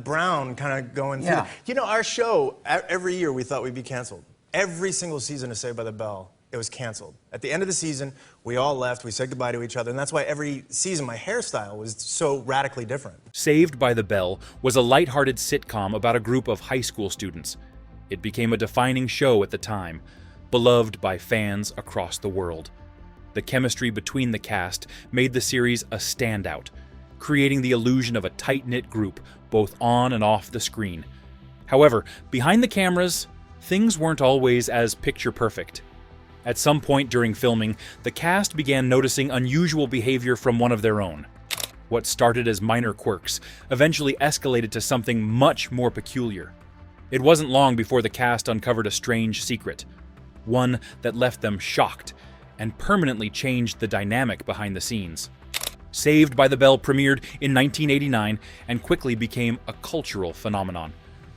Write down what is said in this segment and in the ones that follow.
Brown kind of going through. You know, our show, every year we thought we'd be canceled. Every single season of Saved by the Bell, it was canceled. At the end of the season, we all left, we said goodbye to each other, and that's why every season my hairstyle was so radically different. Saved by the Bell was a lighthearted sitcom about a group of high school students. It became a defining show at the time, beloved by fans across the world. The chemistry between the cast made the series a standout, creating the illusion of a tight-knit group both on and off the screen. However, behind the cameras, things weren't always as picture-perfect. At some point during filming, the cast began noticing unusual behavior from one of their own. What started as minor quirks eventually escalated to something much more peculiar. It wasn't long before the cast uncovered a strange secret, one that left them shocked and permanently changed the dynamic behind the scenes. Saved by the Bell premiered in 1989 and quickly became a cultural phenomenon,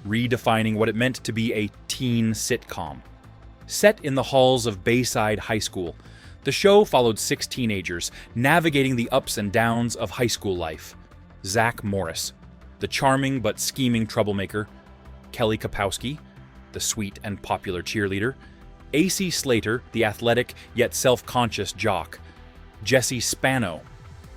redefining what it meant to be a teen sitcom. Set in the halls of Bayside High School, the show followed 6 teenagers navigating the ups and downs of high school life. Zach Morris, the charming but scheming troublemaker; Kelly Kapowski, the sweet and popular cheerleader; AC Slater, the athletic yet self-conscious jock; Jesse Spano,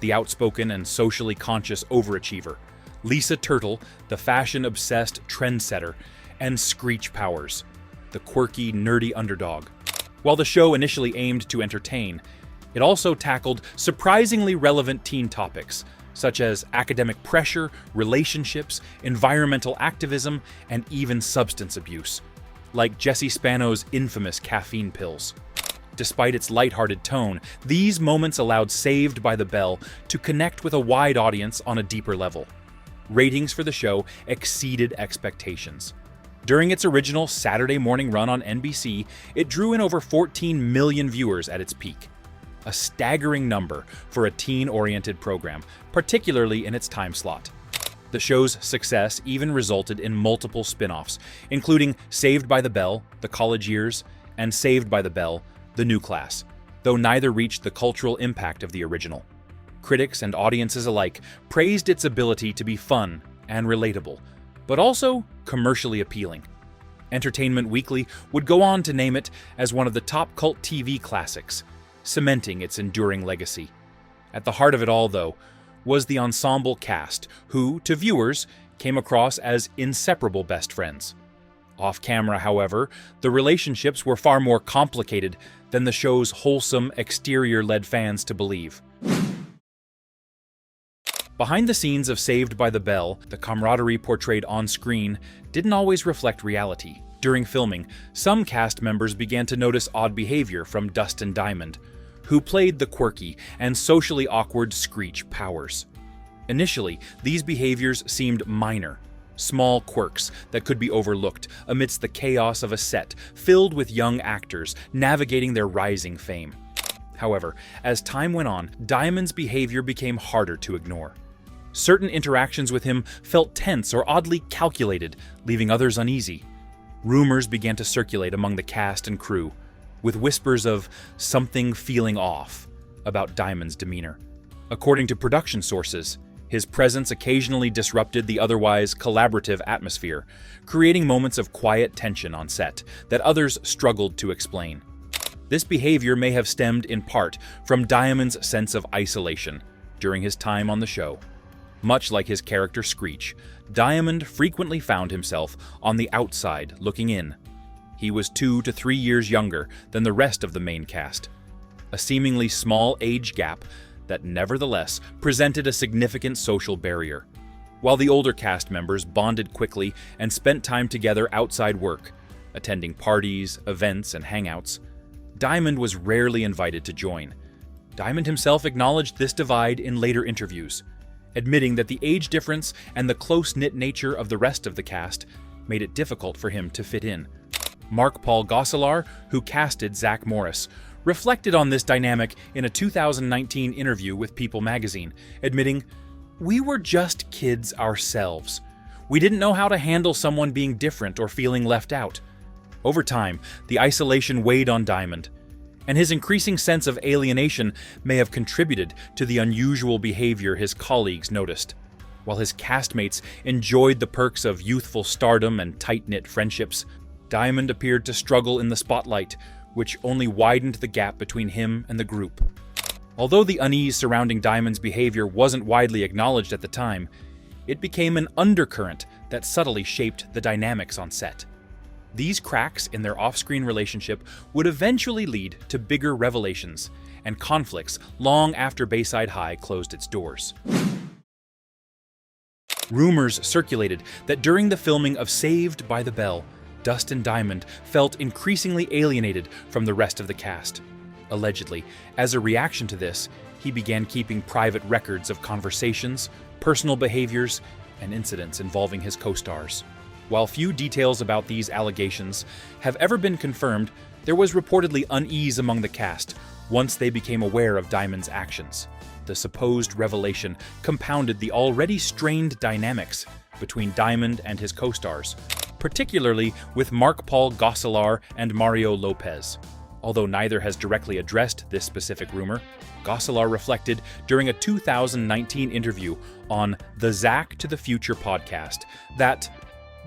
the outspoken and socially conscious overachiever; Lisa Turtle, the fashion-obsessed trendsetter; and Screech Powers, the quirky, nerdy underdog. While the show initially aimed to entertain, it also tackled surprisingly relevant teen topics, such as academic pressure, relationships, environmental activism, and even substance abuse, like Jesse Spano's infamous caffeine pills. Despite its lighthearted tone, these moments allowed Saved by the Bell to connect with a wide audience on a deeper level. Ratings for the show exceeded expectations. During its original Saturday morning run on NBC, it drew in over 14 million viewers at its peak, a staggering number for a teen-oriented program, particularly in its time slot. The show's success even resulted in multiple spin-offs, including Saved by the Bell: The College Years, and Saved by the Bell: The New Class, though neither reached the cultural impact of the original. Critics and audiences alike praised its ability to be fun and relatable, but also commercially appealing. Entertainment Weekly would go on to name it as one of the top cult TV classics, cementing its enduring legacy. At the heart of it all, though, was the ensemble cast, who, to viewers, came across as inseparable best friends. Off-camera, however, the relationships were far more complicated than the show's wholesome exterior led fans to believe. Behind the scenes of Saved by the Bell, the camaraderie portrayed on screen didn't always reflect reality. During filming, some cast members began to notice odd behavior from Dustin Diamond, who played the quirky and socially awkward Screech Powers. Initially, these behaviors seemed minor, small quirks that could be overlooked amidst the chaos of a set filled with young actors navigating their rising fame. However, as time went on, Diamond's behavior became harder to ignore. Certain interactions with him felt tense or oddly calculated, leaving others uneasy. Rumors began to circulate among the cast and crew, with whispers of something feeling off about Diamond's demeanor. According to production sources, his presence occasionally disrupted the otherwise collaborative atmosphere, creating moments of quiet tension on set that others struggled to explain. This behavior may have stemmed in part from Diamond's sense of isolation during his time on the show. Much like his character Screech, Diamond frequently found himself on the outside looking in. He was 2 to 3 years younger than the rest of the main cast, a seemingly small age gap that nevertheless presented a significant social barrier. While the older cast members bonded quickly and spent time together outside work, attending parties, events, and hangouts, Diamond was rarely invited to join. Diamond himself acknowledged this divide in later interviews, admitting that the age difference and the close-knit nature of the rest of the cast made it difficult for him to fit in. Mark Paul Gosselaar, who casted Zach Morris, reflected on this dynamic in a 2019 interview with People magazine, admitting, "We were just kids ourselves. We didn't know how to handle someone being different or feeling left out." Over time, the isolation weighed on Diamond, and his increasing sense of alienation may have contributed to the unusual behavior his colleagues noticed. While his castmates enjoyed the perks of youthful stardom and tight-knit friendships, Diamond appeared to struggle in the spotlight, which only widened the gap between him and the group. Although the unease surrounding Diamond's behavior wasn't widely acknowledged at the time, it became an undercurrent that subtly shaped the dynamics on set. These cracks in their off-screen relationship would eventually lead to bigger revelations and conflicts long after Bayside High closed its doors. Rumors circulated that during the filming of Saved by the Bell, Dustin Diamond felt increasingly alienated from the rest of the cast. Allegedly, as a reaction to this, he began keeping private records of conversations, personal behaviors, and incidents involving his co-stars. While few details about these allegations have ever been confirmed, there was reportedly unease among the cast once they became aware of Diamond's actions. The supposed revelation compounded the already strained dynamics between Diamond and his co-stars, particularly with Mark-Paul Gosselaar and Mario Lopez. Although neither has directly addressed this specific rumor, Gosselaar reflected during a 2019 interview on the Zach to the Future podcast that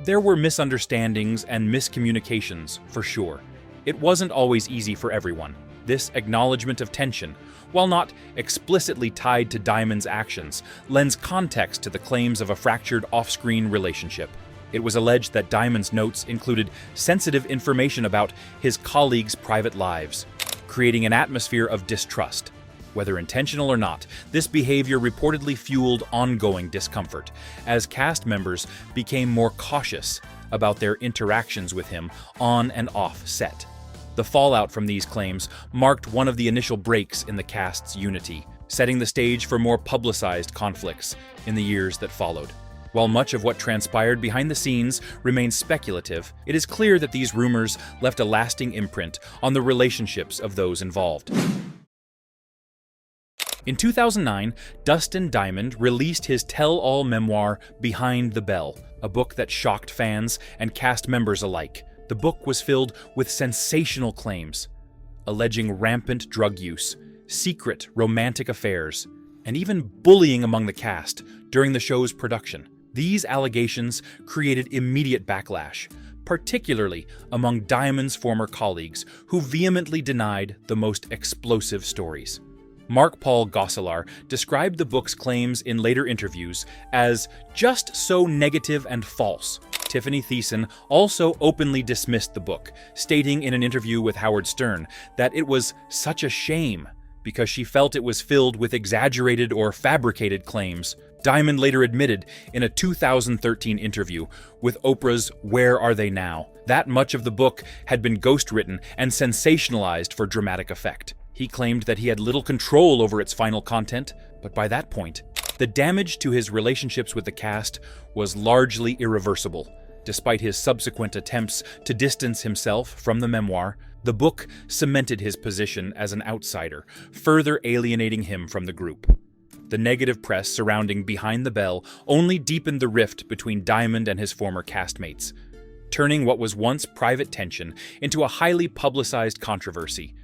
there were misunderstandings and miscommunications for sure. It wasn't always easy for everyone. This acknowledgement of tension, while not explicitly tied to Diamond's actions, lends context to the claims of a fractured off-screen relationship. It was alleged that Diamond's notes included sensitive information about his colleagues' private lives, creating an atmosphere of distrust. Whether intentional or not, this behavior reportedly fueled ongoing discomfort, as cast members became more cautious about their interactions with him on and off set. The fallout from these claims marked one of the initial breaks in the cast's unity, setting the stage for more publicized conflicts in the years that followed. While much of what transpired behind the scenes remains speculative, it is clear that these rumors left a lasting imprint on the relationships of those involved. In 2009, Dustin Diamond released his tell-all memoir, Behind the Bell, a book that shocked fans and cast members alike. The book was filled with sensational claims, alleging rampant drug use, secret romantic affairs, and even bullying among the cast during the show's production. These allegations created immediate backlash, particularly among Diamond's former colleagues, who vehemently denied the most explosive stories. Mark-Paul Gosselaar described the book's claims in later interviews as just so negative and false. Tiffany Thiessen also openly dismissed the book, stating in an interview with Howard Stern that it was such a shame because she felt it was filled with exaggerated or fabricated claims. Diamond later admitted in a 2013 interview with Oprah's Where Are They Now? That much of the book had been ghostwritten and sensationalized for dramatic effect. He claimed that he had little control over its final content, but by that point, the damage to his relationships with the cast was largely irreversible. Despite his subsequent attempts to distance himself from the memoir, the book cemented his position as an outsider, further alienating him from the group. The negative press surrounding Behind the Bell only deepened the rift between Diamond and his former castmates, turning what was once private tension into a highly publicized controversy.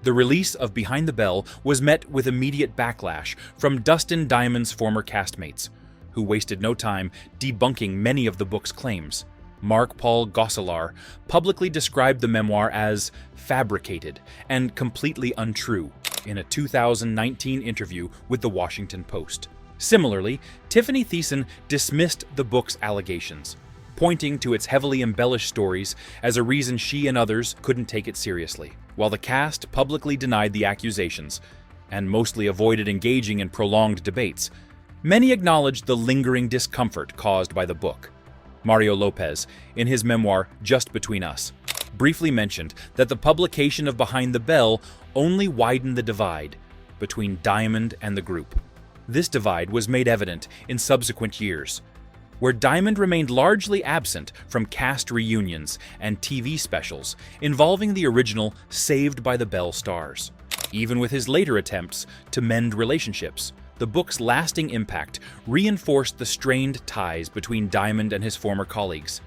The release of Behind the Bell was met with immediate backlash from Dustin Diamond's former castmates, who wasted no time debunking many of the book's claims. Mark-Paul Gosselaar publicly described the memoir as fabricated and completely untrue in a 2019 interview with The Washington Post. Similarly, Tiffany Thiessen dismissed the book's allegations, pointing to its heavily embellished stories as a reason she and others couldn't take it seriously. While the cast publicly denied the accusations and mostly avoided engaging in prolonged debates, many acknowledged the lingering discomfort caused by the book. Mario Lopez, in his memoir Just Between Us, briefly mentioned that the publication of Behind the Bell only widened the divide between Diamond and the group. This divide was made evident in subsequent years, where Diamond remained largely absent from cast reunions and TV specials involving the original Saved by the Bell stars. Even with his later attempts to mend relationships, the book's lasting impact reinforced the strained ties between Diamond and his former colleagues.